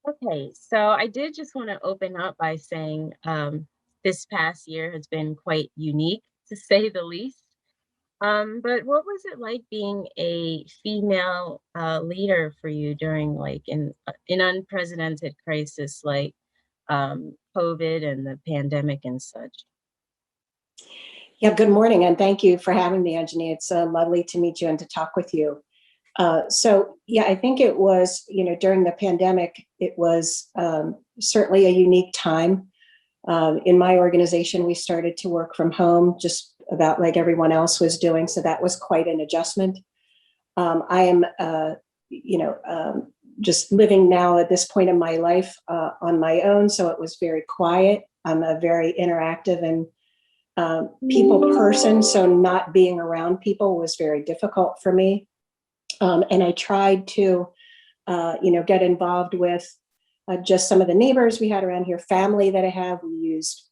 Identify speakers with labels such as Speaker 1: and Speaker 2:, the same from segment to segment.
Speaker 1: Okay, so I did just want to open up by saying this past year has been quite unique, to say the least. But what was it like being a female leader for you during like an unprecedented crisis like COVID and the pandemic and such?
Speaker 2: Yeah, good morning, and thank you for having me, Anjani. It's lovely to meet you and to talk with you. Yeah, I think it was, during the pandemic, it was certainly a unique time. In my organization, we started to work from home just about like everyone else was doing. So that was quite an adjustment. I am, just living now at this point in my life on my own. So it was very quiet. I'm a very interactive and people person. So not being around people was very difficult for me. And I tried to, get involved with just some of the neighbors we had around here, family that I have. We used,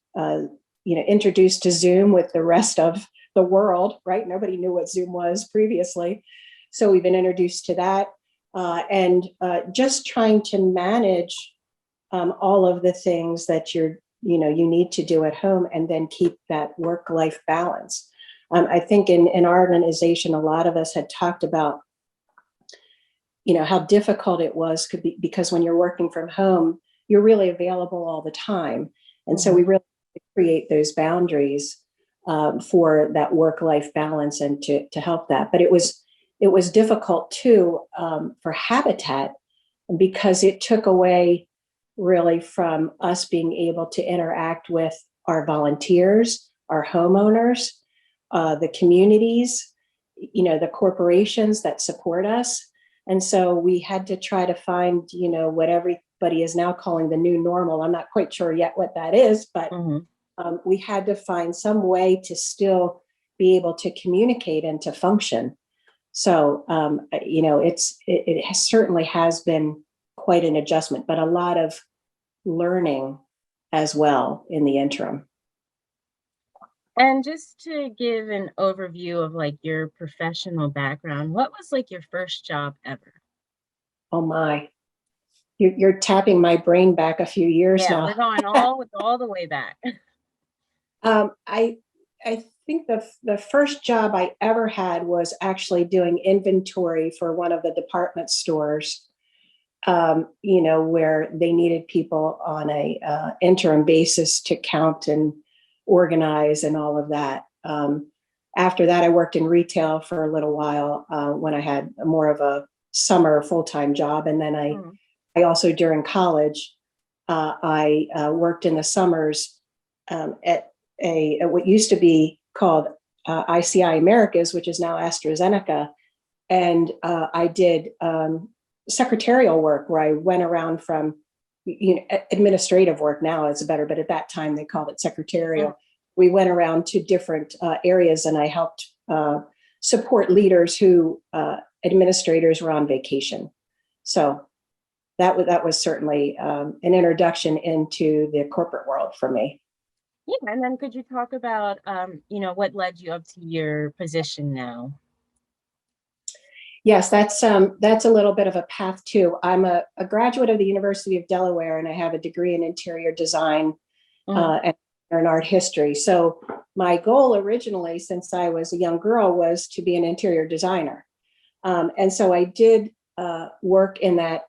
Speaker 2: introduced to Zoom with the rest of the world, right? Nobody knew what Zoom was previously. So we've been introduced to that. And just trying to manage all of the things that you need to do at home and then keep that work-life balance. I think in our organization, a lot of us had talked about how difficult it was because when you're working from home, you're really available all the time. And so we really create those boundaries for that work-life balance and to help that. But it was difficult too for Habitat because it took away really from us being able to interact with our volunteers, our homeowners, the communities, the corporations that support us. And so we had to try to find, what everybody is now calling the new normal. I'm not quite sure yet what that is, but we had to find some way to still be able to communicate and to function. So, it certainly has been quite an adjustment, but a lot of learning as well in the interim.
Speaker 1: And just to give an overview of like your professional background, what was like your first job ever?
Speaker 2: Oh my, you're tapping my brain back a few years
Speaker 1: Yeah,
Speaker 2: now.
Speaker 1: we're going all the way back.
Speaker 2: I think the first job I ever had was actually doing inventory for one of the department stores, where they needed people on a interim basis to count and organize and all of that. After that, I worked in retail for a little while when I had more of a summer full-time job. And then I also, during college, I worked in the summers at what used to be called ICI Americas, which is now AstraZeneca. And I did secretarial work where I went around from, administrative work now is better, but at that time they called it secretarial. We went around to different areas and I helped support leaders who administrators were on vacation. So that was certainly an introduction into the corporate world for me.
Speaker 1: Yeah, and then could you talk about what led you up to your position now?
Speaker 2: Yes, that's a little bit of a path too. I'm a graduate of the University of Delaware, and I have a degree in interior design and art history. So my goal originally, since I was a young girl, was to be an interior designer. And so I did work in that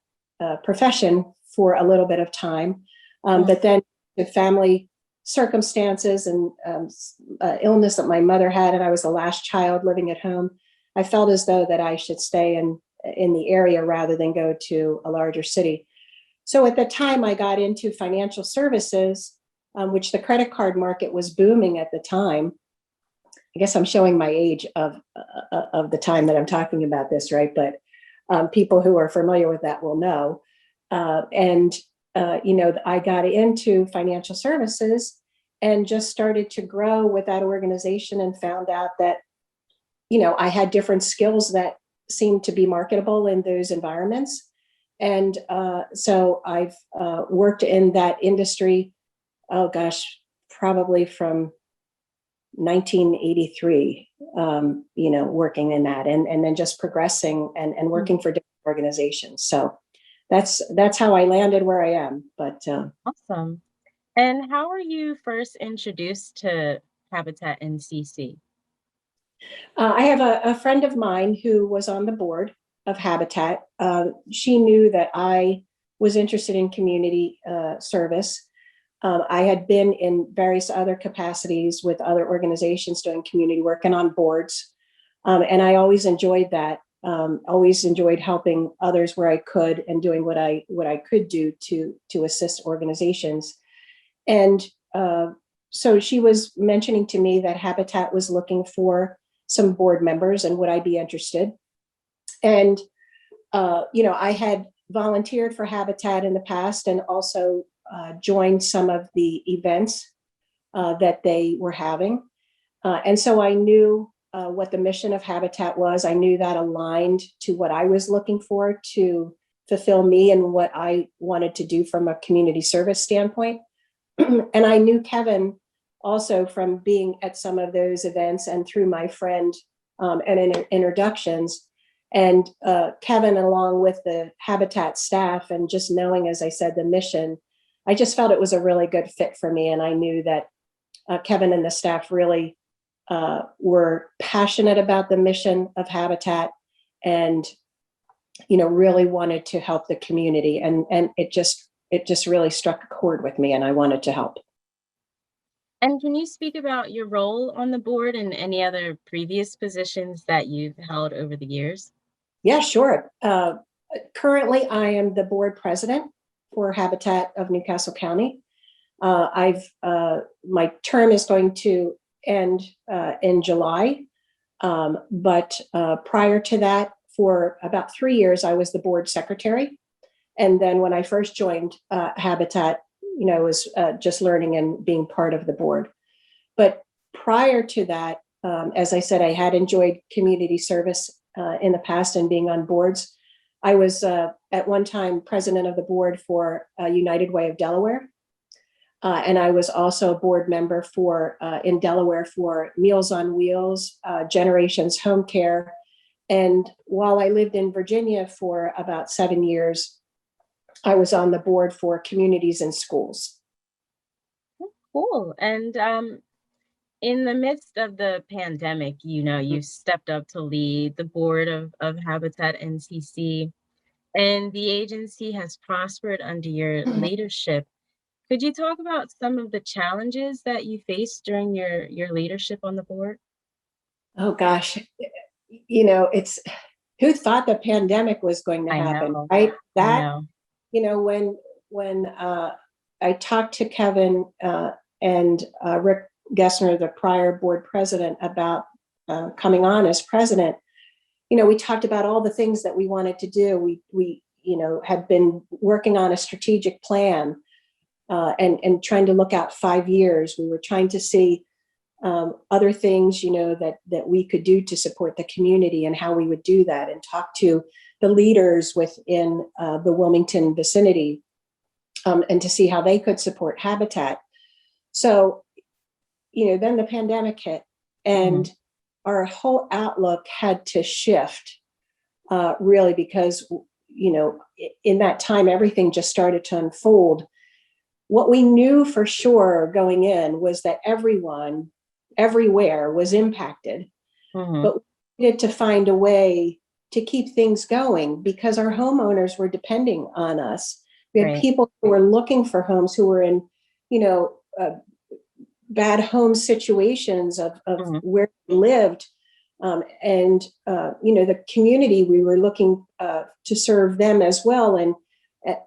Speaker 2: profession for a little bit of time, but then the family circumstances and illness that my mother had, and I was the last child living at home, I felt as though that I should stay in the area rather than go to a larger city. So at the time I got into financial services, which the credit card market was booming at the time. I guess I'm showing my age of the time that I'm talking about this, right? But people who are familiar with that will know. I got into financial services and just started to grow with that organization and found out that, I had different skills that seemed to be marketable in those environments. And so I've worked in that industry, oh gosh, probably from 1983, working in that and then just progressing and working for different organizations. So that's how I landed where I am. But
Speaker 1: Awesome. And how were you first introduced to Habitat NCC?
Speaker 2: I have a friend of mine who was on the board of Habitat. She knew that I was interested in community service. I had been in various other capacities with other organizations doing community work and on boards. And I always enjoyed that. Always enjoyed helping others where I could and doing what I could do to assist organizations. And so she was mentioning to me that Habitat was looking for some board members and would I be interested? And I had volunteered for Habitat in the past and also joined some of the events that they were having. And so I knew what the mission of Habitat was. I knew that aligned to what I was looking for to fulfill me and what I wanted to do from a community service standpoint. And I knew Kevin also from being at some of those events and through my friend and introductions. And Kevin, along with the Habitat staff, and just knowing, as I said, the mission, I just felt it was a really good fit for me. And I knew that Kevin and the staff really were passionate about the mission of Habitat and, really wanted to help the community. And it just really struck a chord with me and I wanted to help.
Speaker 1: And can you speak about your role on the board and any other previous positions that you've held over the years?
Speaker 2: Yeah, sure. Currently, I am the board president for Habitat of Newcastle County. My term is going to end in July, but prior to that, for about 3 years, I was the board secretary. And then when I first joined Habitat, I was just learning and being part of the board. But prior to that, as I said, I had enjoyed community service in the past and being on boards. I was at one time president of the board for United Way of Delaware. And I was also a board member in Delaware for Meals on Wheels, Generations Home Care. And while I lived in Virginia for about 7 years, I was on the board for Communities and Schools.
Speaker 1: Cool. And in the midst of the pandemic, you stepped up to lead the board of Habitat NCC, and the agency has prospered under your leadership. Could you talk about some of the challenges that you faced during your leadership on the board?
Speaker 2: Oh gosh, it's who thought the pandemic was going to
Speaker 1: I
Speaker 2: happen,
Speaker 1: know.
Speaker 2: right?
Speaker 1: I
Speaker 2: That,
Speaker 1: know.
Speaker 2: when I talked to Kevin and Rick Gessner, the prior board president, about coming on as president, we talked about all the things that we wanted to do. We had been working on a strategic plan and trying to look out 5 years. We were trying to see other things, that we could do to support the community and how we would do that, and talk to the leaders within the Wilmington vicinity and to see how they could support Habitat. So, then the pandemic hit and our whole outlook had to shift really because, in that time, everything just started to unfold. What we knew for sure going in was that everyone, everywhere was impacted, but we needed to find a way to keep things going because our homeowners were depending on us. We had people who were looking for homes who were in, bad home situations of where they lived. And the community, we were looking to serve them as well.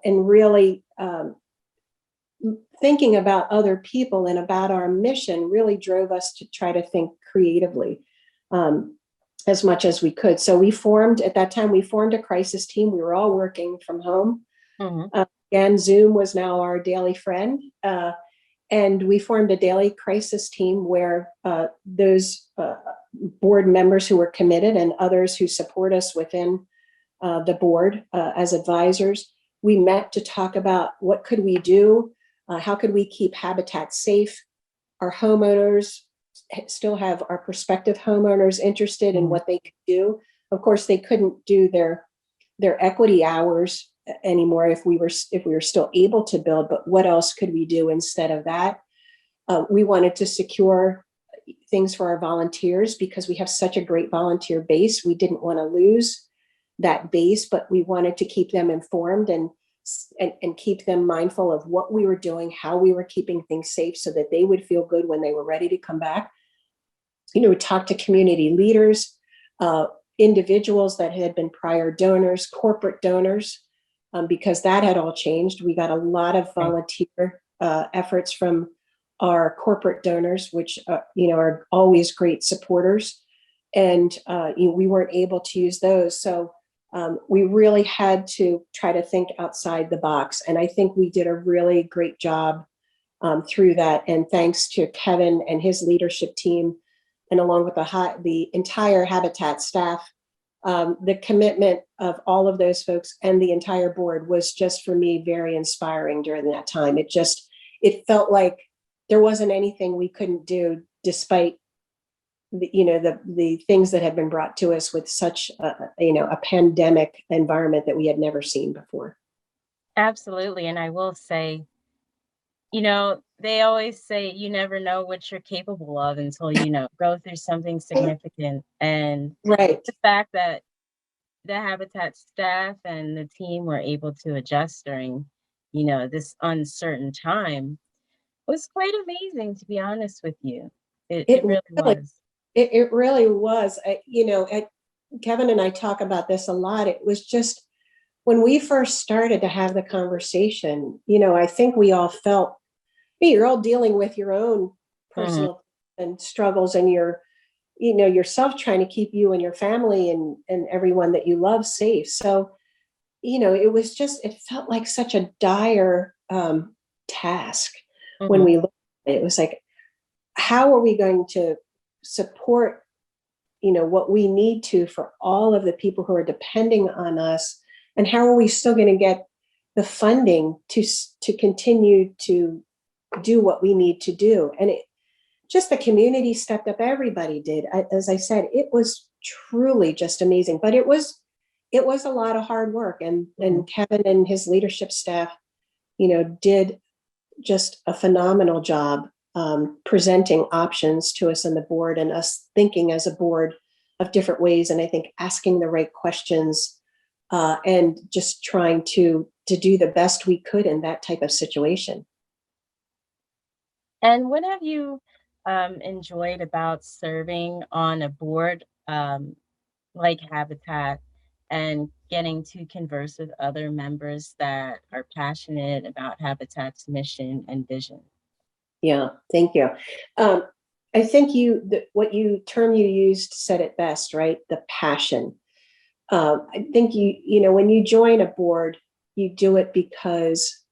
Speaker 2: And really thinking about other people and about our mission really drove us to try to think creatively as much as we could. So at that time, we formed a crisis team. We were all working from home. Again, Zoom was now our daily friend. And we formed a daily crisis team where those board members who were committed and others who support us within the board as advisors, we met to talk about what could we do, how could we keep Habitat safe, our homeowners still have our prospective homeowners interested in what they could do. Of course, they couldn't do their equity hours anymore if we were still able to build, but what else could we do instead of that? We wanted to secure things for our volunteers because we have such a great volunteer base. We didn't want to lose that base, but we wanted to keep them informed and keep them mindful of what we were doing, how we were keeping things safe so that they would feel good when they were ready to come back. We talked to community leaders, individuals that had been prior donors, corporate donors, because that had all changed. We got a lot of volunteer efforts from our corporate donors, which are always great supporters, and we weren't able to use those. So we really had to try to think outside the box, and I think we did a really great job through that. And thanks to Kevin and his leadership team, and along with the entire Habitat staff, the commitment of all of those folks and the entire board was just, for me, very inspiring during that time. It felt like there wasn't anything we couldn't do, despite the things that had been brought to us with such a pandemic environment that we had never seen before.
Speaker 1: Absolutely. And I will say, they always say you never know what you're capable of until go through something significant. And
Speaker 2: right,
Speaker 1: the fact that the Habitat staff and the team were able to adjust during this uncertain time was quite amazing, to be honest with you. It really was.
Speaker 2: It really was. Kevin and I talk about this a lot. It was just when we first started to have the conversation, I think we all felt, hey, you're all dealing with your own personal and struggles, and yourself trying to keep you and your family and everyone that you love safe. So, it felt like such a dire task when we looked at it. It was like, how are we going to support, what we need to for all of the people who are depending on us, and how are we still going to get the funding to continue to do what we need to do? And just the community stepped up. Everybody did. As I said, it was truly just amazing, but it was a lot of hard work, and Kevin and his leadership staff, did just a phenomenal job presenting options to us on the board, and us thinking as a board of different ways. And I think asking the right questions and just trying to do the best we could in that type of situation.
Speaker 1: And what have you enjoyed about serving on a board like Habitat, and getting to converse with other members that are passionate about Habitat's mission and vision?
Speaker 2: Yeah, thank you. I think what term you used said it best, right? The passion. I think when you join a board, you do it because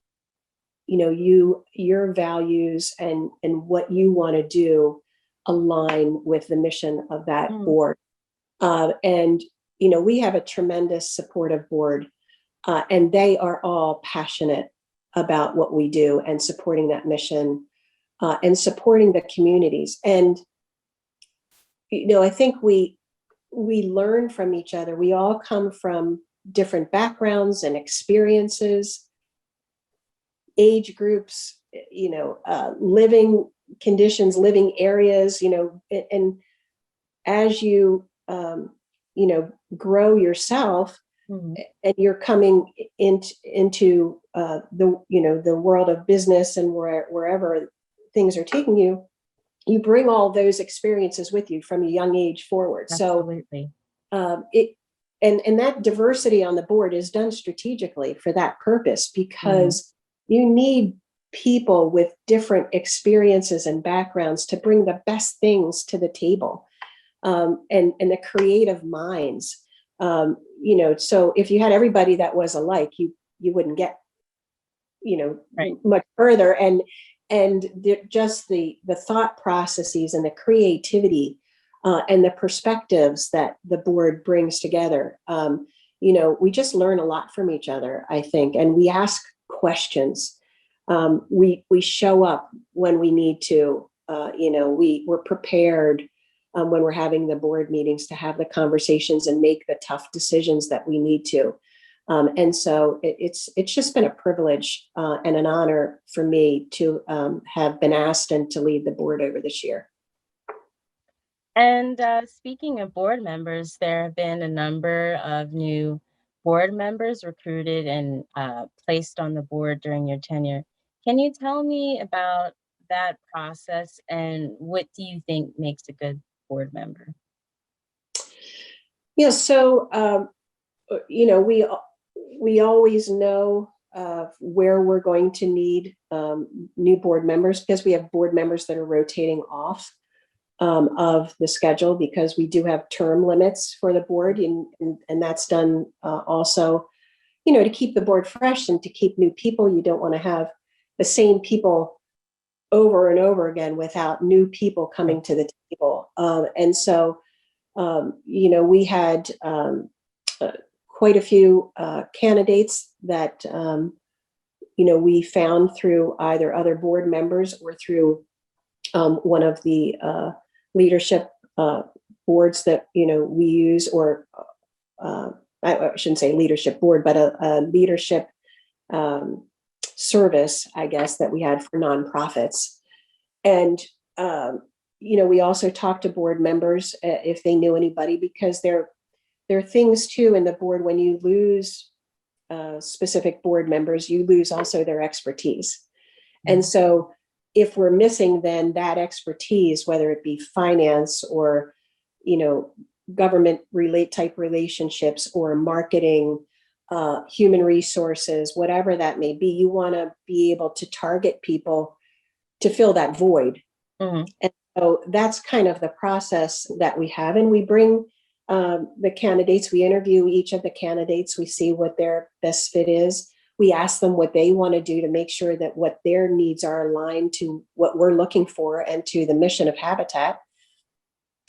Speaker 2: your values and what you want to do align with the mission of that board. And we have a tremendous supportive board, and they are all passionate about what we do and supporting that mission, and supporting the communities. And I think we learn from each other. We all come from different backgrounds and experiences, age groups, living conditions, living areas, and as you grow yourself, and you're coming into the world of business, and wherever things are taking you, you bring all those experiences with you from a young age forward.
Speaker 1: Absolutely.
Speaker 2: So and that diversity on the board is done strategically for that purpose, because you need people with different experiences and backgrounds to bring the best things to the table, and the creative minds. So if you had everybody that was alike, you wouldn't get much further. And just the thought processes and the creativity and the perspectives that the board brings together. We just learn a lot from each other, I think, and we ask questions. We show up when we need to. We're prepared when we're having the board meetings to have the conversations and make the tough decisions that we need to. And so it's just been a privilege and an honor for me to have been asked and to lead the board over this year.
Speaker 1: And speaking of board members, there have been a number of new board members recruited and placed on the board during your tenure. Can you tell me about that process and what do you think makes a good board member?
Speaker 2: Yeah, so we always know where we're going to need new board members, because we have board members that are rotating off of the schedule, because we do have term limits for the board, and that's done also, to keep the board fresh and to keep new people. You don't want to have the same people over and over again without new people coming to the table. And so, we had quite a few candidates that, we found through either other board members or through one of the leadership boards that, we use, or I shouldn't say leadership board, but a leadership service, I guess, that we had for nonprofits. And, we also talked to board members if they knew anybody, because there are things too in the board. When you lose specific board members, you lose also their expertise. Mm-hmm. And so if we're missing then that expertise, whether it be finance or, government type relationships or marketing, human resources, whatever that may be, you want to be able to target people to fill that void. Mm-hmm. And so that's kind of the process that we have. And we bring the candidates, we interview each of the candidates, we see what their best fit is. We ask them what they want to do to make sure that what their needs are aligned to what we're looking for and to the mission of Habitat.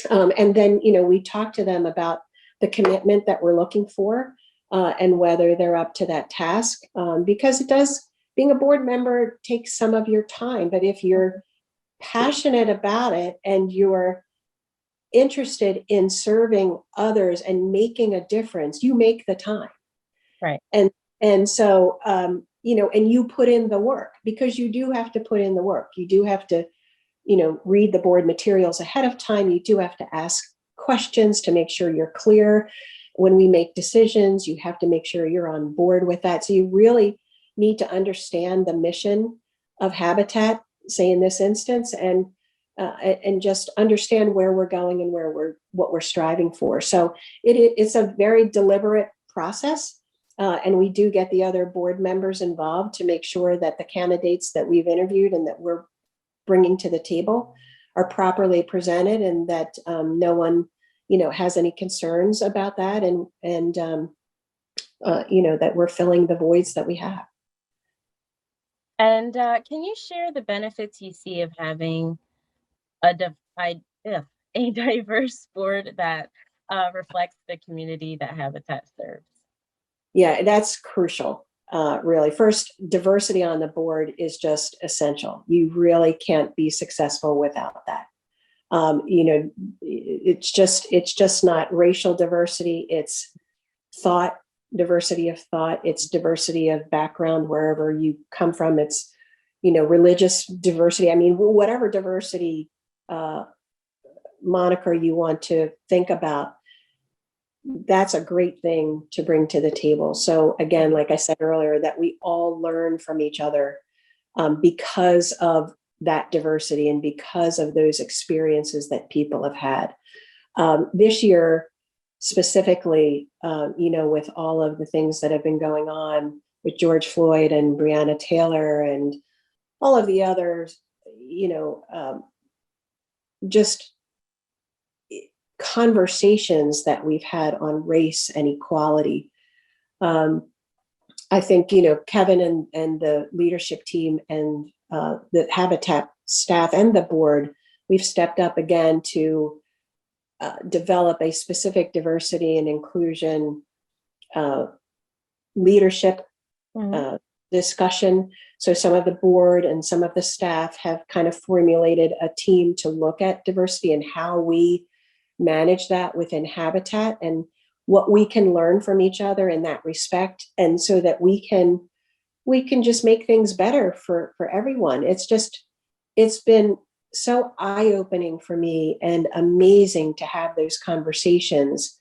Speaker 2: And then, we talk to them about the commitment that we're looking for and whether they're up to that task, because being a board member takes some of your time. But if you're passionate about it and you're interested in serving others and making a difference, you make the time.
Speaker 1: Right.
Speaker 2: And so, and you put in the work, because you do have to put in the work. You do have to, read the board materials ahead of time. You do have to ask questions to make sure you're clear. When we make decisions, you have to make sure you're on board with that. So you really need to understand the mission of Habitat, say in this instance, and just understand where we're going and what we're striving for. So it's a very deliberate process. And we do get the other board members involved to make sure that the candidates that we've interviewed and that we're bringing to the table are properly presented, and that no one, has any concerns about that, and that we're filling the voids that we have.
Speaker 1: And can you share the benefits you see of having a diverse board that reflects the community that Habitat serves?
Speaker 2: Yeah, that's crucial. Really, first, diversity on the board is just essential. You really can't be successful without that. It's just not racial diversity. It's diversity of thought. It's diversity of background, wherever you come from. It's, religious diversity. I mean, whatever diversity moniker you want to think about, that's a great thing to bring to the table. So again, like I said earlier, that we all learn from each other because of that diversity and because of those experiences that people have had. This year, specifically, with all of the things that have been going on with George Floyd and Breonna Taylor and all of the others, just conversations that we've had on race and equality. I think, Kevin and the leadership team and the Habitat staff and the board, we've stepped up again to develop a specific diversity and inclusion leadership discussion. So some of the board and some of the staff have kind of formulated a team to look at diversity and how we manage that within Habitat. And what we can learn from each other in that respect, and so that we can just make things better for everyone. It's been so eye-opening for me and amazing to have those conversations,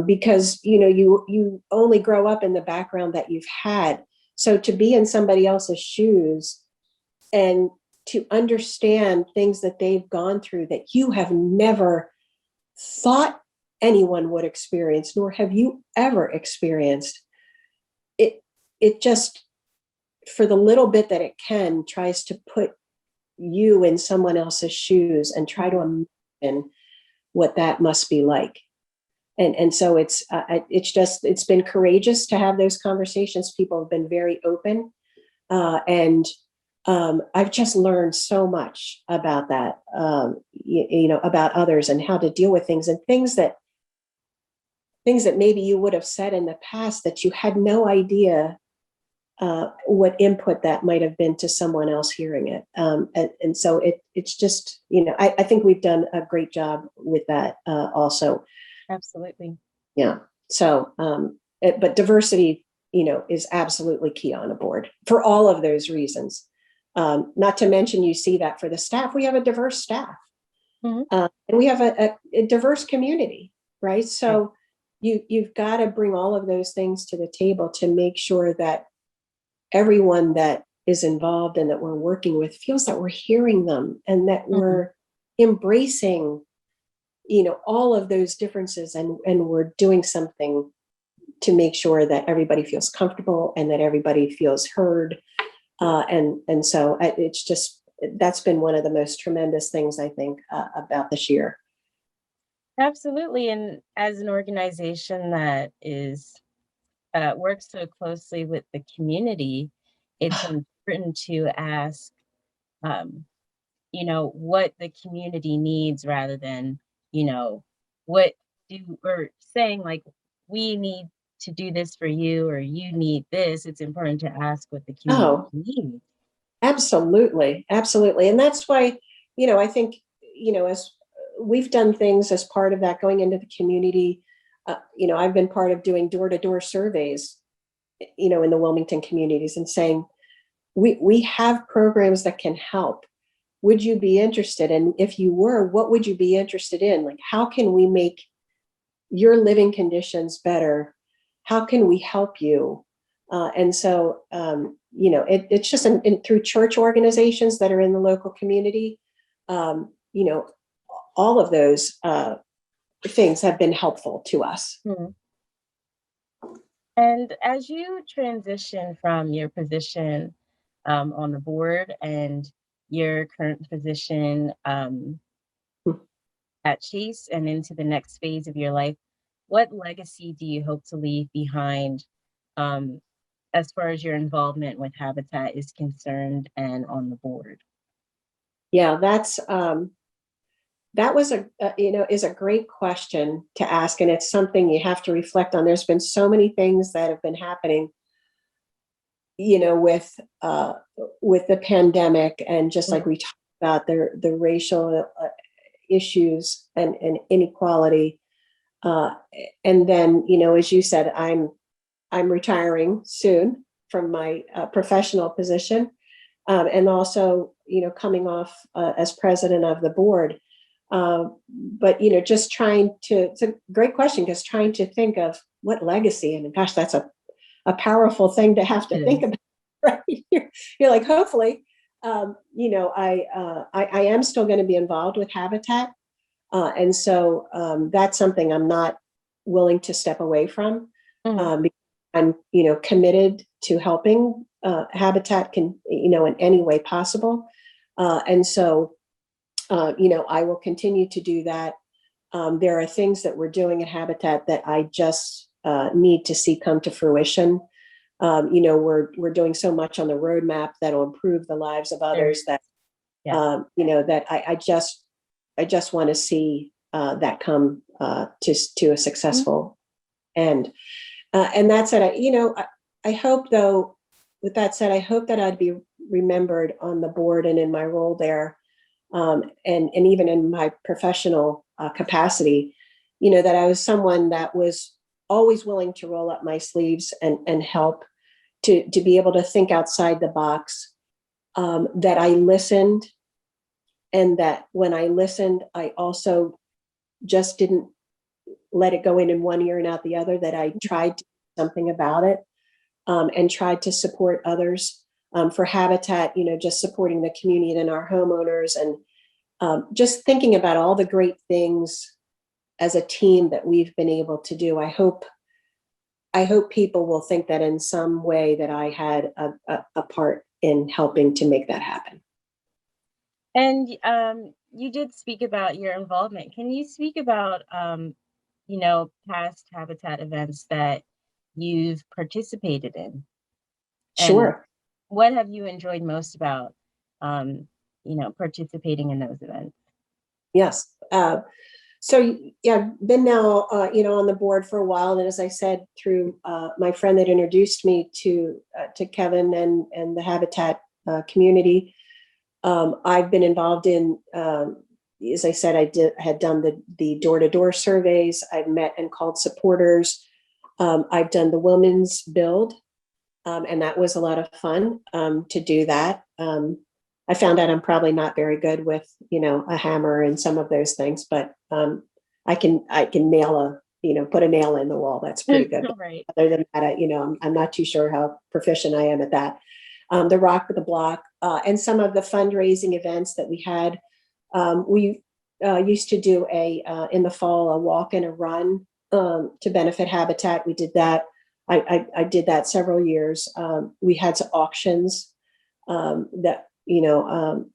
Speaker 2: because you only grow up in the background that you've had. So to be in somebody else's shoes and to understand things that they've gone through that you have never thought anyone would experience, nor have you ever experienced, it just, for the little bit that it can, tries to put you in someone else's shoes and try to imagine what that must be like. And so it's been courageous to have those conversations. People have been very open, and I've just learned so much about that, about others and how to deal with things, and things that maybe you would have said in the past that you had no idea what input that might have been to someone else hearing it. And so it's just, I think we've done a great job with that also.
Speaker 1: Absolutely.
Speaker 2: Yeah. So, but diversity, is absolutely key on a board for all of those reasons. Not to mention, you see that for the staff, we have a diverse staff, and we have a diverse community, right? So you've got to bring all of those things to the table to make sure that everyone that is involved and that we're working with feels that we're hearing them and that we're embracing, all of those differences, and we're doing something to make sure that everybody feels comfortable and that everybody feels heard. And so it's just, that's been one of the most tremendous things, I think, about this year.
Speaker 1: Absolutely. And as an organization that is works so closely with the community, it's important to ask, what the community needs rather than, what or saying like, we need to do this for you or you need this. It's important to ask what the community needs.
Speaker 2: Absolutely. Absolutely. And that's why, I think, as we've done things as part of that, going into the community, I've been part of doing door-to-door surveys, in the Wilmington communities, and saying, we have programs that can help. Would you be interested? And if you were, what would you be interested in? Like, how can we make your living conditions better? How can we help you? And so, it's just through church organizations that are in the local community, all of those things have been helpful to us.
Speaker 1: And as you transition from your position on the board and your current position at Chase and into the next phase of your life, what legacy do you hope to leave behind as far as your involvement with Habitat is concerned and on the board?
Speaker 2: Yeah, that was is a great question to ask, and it's something you have to reflect on. There's been so many things that have been happening, with the pandemic, and just like we talked about the racial issues and inequality, and then as you said, I'm retiring soon from my professional position, and also coming off as president of the board. But just it's a great question, because trying to think of what legacy, and gosh, that's a powerful thing to have to think about, right? You're like, hopefully, I am still going to be involved with Habitat. And so that's something I'm not willing to step away from. Because I'm, committed to helping Habitat in any way possible. And so, I will continue to do that. There are things that we're doing at Habitat that I just need to see come to fruition. We're doing so much on the roadmap that'll improve the lives of others that, that I just want to see that come to a successful end. And that said, I hope, though, with that said, I hope that I'd be remembered on the board and in my role there, and even in my professional capacity, that I was someone that was always willing to roll up my sleeves and help to be able to think outside the box, that I listened, and that when I listened, I also just didn't let it go in one ear and out the other, that I tried to do something about it, and tried to support others. For Habitat, just supporting the community and our homeowners, and just thinking about all the great things as a team that we've been able to do. I hope people will think that in some way that I had a part in helping to make that happen.
Speaker 1: And you did speak about your involvement. Can you speak about past Habitat events that you've participated in?
Speaker 2: Sure.
Speaker 1: And what have you enjoyed most about participating in those events?
Speaker 2: Yes. So yeah, been now on the board for a while, and as I said, through my friend that introduced me to Kevin and the Habitat community, I've been involved in. As I said, I had done the door-to-door surveys. I've met and called supporters. I've done the women's build, and that was a lot of fun to do that. I found out I'm probably not very good with, a hammer and some of those things, but I can nail put a nail in the wall. That's pretty good.
Speaker 1: Right.
Speaker 2: Other than that, I'm not too sure how proficient I am at that. The Rock with the Block, and some of the fundraising events that we had. We used to do in the fall, a walk and a run to benefit Habitat. We did that. I did that several years. We had some auctions that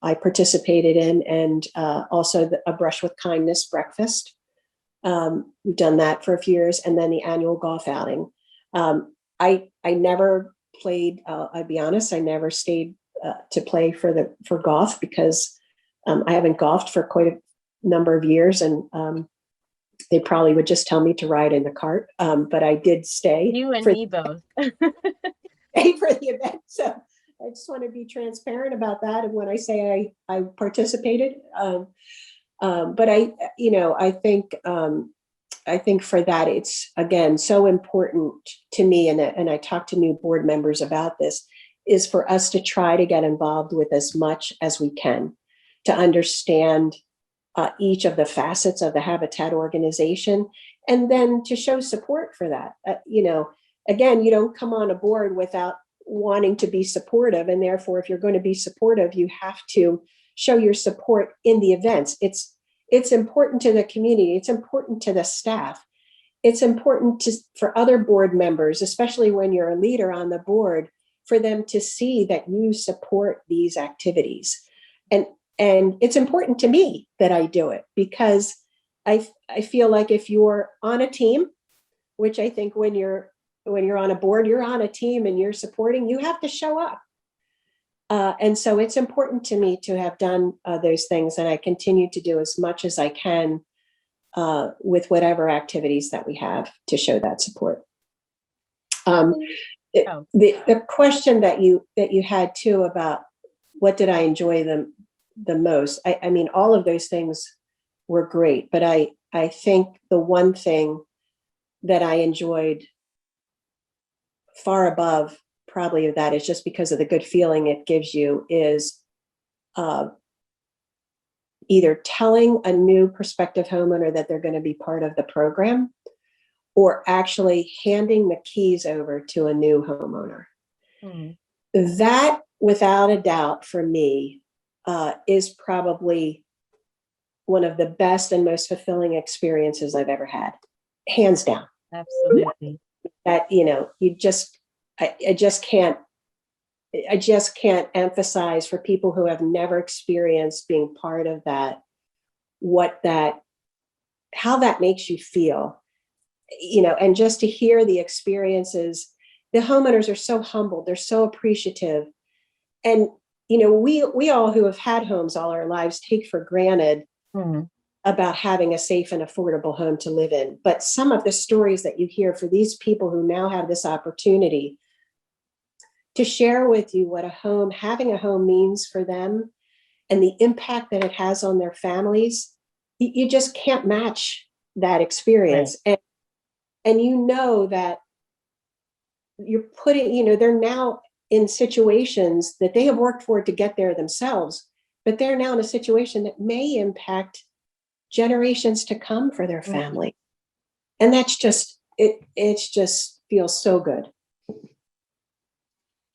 Speaker 2: I participated in, and also a Brush with Kindness breakfast. We've done that for a few years, and then the annual golf outing. I never played. I'd be honest, I never stayed to play for golf because I haven't golfed for quite a number of years, and they probably would just tell me to ride in the cart. But I did stay.
Speaker 1: You and me both.
Speaker 2: Stay for the event. So I just want to be transparent about that. And when I say I participated, but I think for that, it's again so important to me, and I talk to new board members about this, is for us to try to get involved with as much as we can to understand each of the facets of the Habitat organization, and then to show support for that. Again, you don't come on a board without wanting to be supportive, and therefore, if you're going to be supportive, you have to show your support in the events. It's important to the community. It's important to the staff. It's important for other board members, especially when you're a leader on the board, for them to see that you support these activities. And it's important to me that I do it, because I feel like if you're on a team, which I think when you're on a board, you're on a team and you're supporting, you have to show up. And so it's important to me to have done those things, and I continue to do as much as I can with whatever activities that we have to show that support. The question that you had too about what did I enjoy the most? I mean, all of those things were great, but I think the one thing that I enjoyed far above probably of that is just because of the good feeling it gives you is either telling a new prospective homeowner that they're going to be part of the program, or actually handing the keys over to a new homeowner. Mm-hmm. That, without a doubt, for me, is probably one of the best and most fulfilling experiences I've ever had, hands down.
Speaker 1: Absolutely.
Speaker 2: That, I just can't emphasize for people who have never experienced being part of that, how that makes you feel, and just to hear the experiences. The homeowners are so humble. They're so appreciative. And, we all who have had homes all our lives take for granted about having a safe and affordable home to live in. But some of the stories that you hear for these people who now have this opportunity to share with you what having a home means for them and the impact that it has on their families, you just can't match that experience. Right. And you know that you're putting, they're now in situations that they have worked for to get there themselves, but they're now in a situation that may impact generations to come for their family. And that's just, it's just feels so good.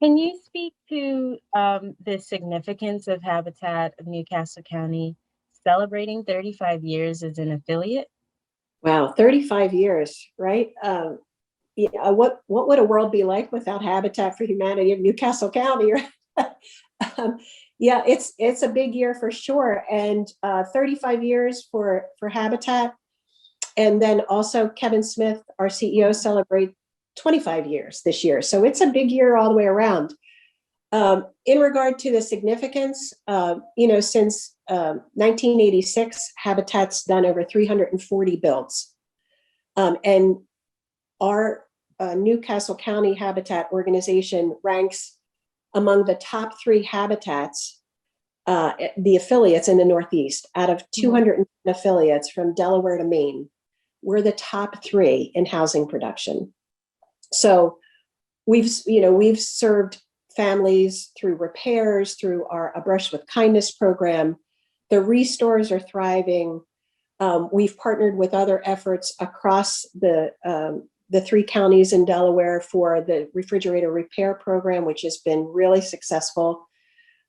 Speaker 1: Can you speak to the significance of Habitat of Newcastle County celebrating 35 years as an affiliate?
Speaker 2: Wow, 35 years, right? What would a world be like without Habitat for Humanity of Newcastle County? Yeah, it's a big year for sure, and 35 years for Habitat, and then also Kevin Smith, our CEO, celebrate 25 years this year. So it's a big year all the way around. In regard to the significance, since 1986, Habitat's done over 340 builds. And our Newcastle County Habitat organization ranks among the top 3 habitats, the affiliates in the Northeast. Out of 200 affiliates from Delaware to Maine, we're the top 3 in housing production. So we've served families through repairs, through our A Brush with Kindness program. The restores are thriving. We've partnered with other efforts across the 3 counties in Delaware for the refrigerator repair program, which has been really successful.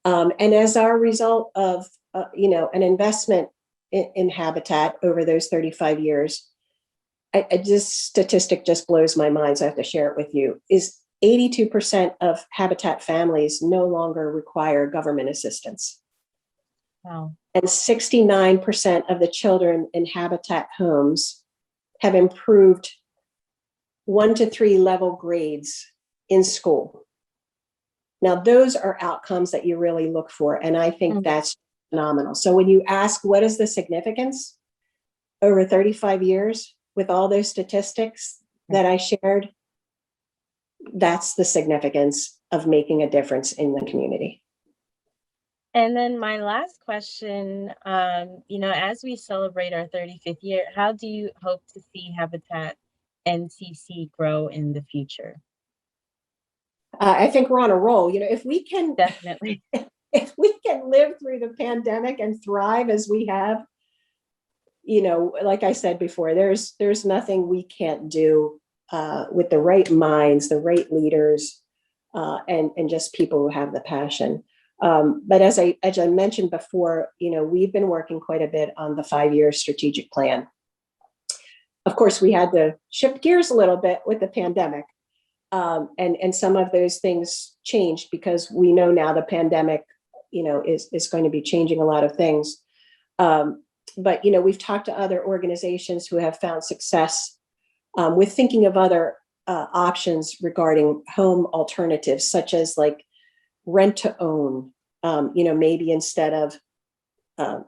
Speaker 2: And as our result of, an investment in Habitat over those 35 years, this statistic just blows my mind, so I have to share it with you, is 82% of Habitat families no longer require government assistance.
Speaker 1: Wow.
Speaker 2: And 69% of the children in Habitat homes have improved 1 to 3 level grades in school. Now, those are outcomes that you really look for, and I think that's phenomenal. So when you ask what is the significance over 35 years with all those statistics that I shared, that's the significance of making a difference in the community.
Speaker 1: And then my last question, as we celebrate our 35th year, how do you hope to see Habitat NCC grow in the future?
Speaker 2: I think we're on a roll. If we can
Speaker 1: Definitely.
Speaker 2: if we can live through the pandemic and thrive as we have, like I said before, there's nothing we can't do with the right minds, the right leaders, and just people who have the passion. But as I mentioned before, we've been working quite a bit on the 5-year strategic plan. Of course, we had to shift gears a little bit with the pandemic. And some of those things changed because we know now the pandemic, is going to be changing a lot of things. But, we've talked to other organizations who have found success with thinking of other options regarding home alternatives, such as like rent to own, maybe instead of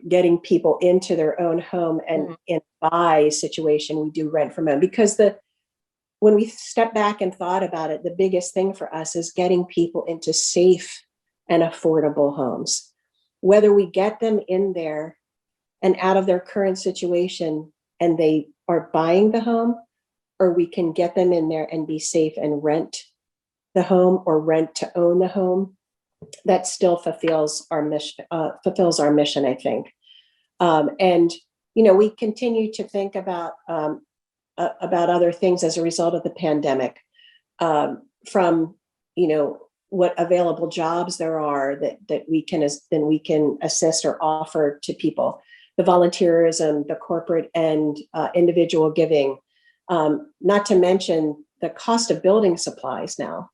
Speaker 2: getting people into their own home and in buy situation, we do rent from home. Because when we step back and thought about it, the biggest thing for us is getting people into safe and affordable homes. Whether we get them in there and out of their current situation and they are buying the home, or we can get them in there and be safe and rent the home or rent to own the home, that still fulfills our mission, I think. And, we continue to think about other things as a result of the pandemic, from, what available jobs there are that we can assist or offer to people, the volunteerism, the corporate and individual giving, not to mention the cost of building supplies now,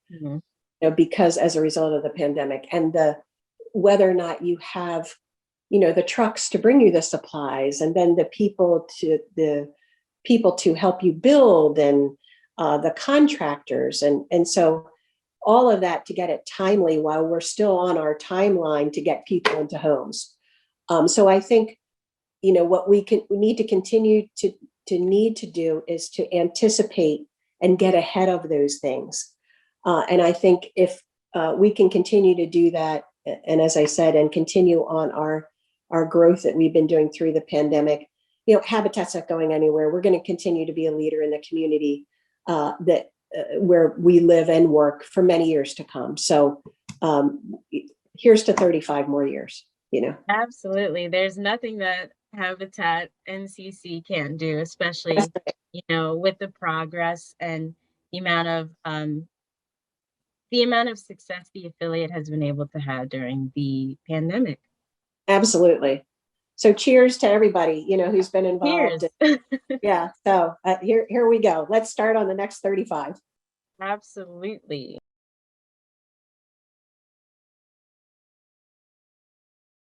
Speaker 2: because as a result of the pandemic, and whether or not you have, the trucks to bring you the supplies, and then the people to help you build, and the contractors, and so all of that to get it timely while we're still on our timeline to get people into homes. So I think, what we need to continue to do is to anticipate and get ahead of those things. And I think if we can continue to do that, and as I said, and continue on our growth that we've been doing through the pandemic, Habitat's not going anywhere. We're going to continue to be a leader in the community where we live and work for many years to come. So here's to 35 more years,
Speaker 1: Absolutely. There's nothing that Habitat NCC can't do, especially, with the progress and the amount of success the affiliate has been able to have during the pandemic.
Speaker 2: Absolutely. So cheers to everybody, who's been involved.
Speaker 1: Cheers.
Speaker 2: Yeah. So here we go. Let's start on the next 35.
Speaker 1: Absolutely.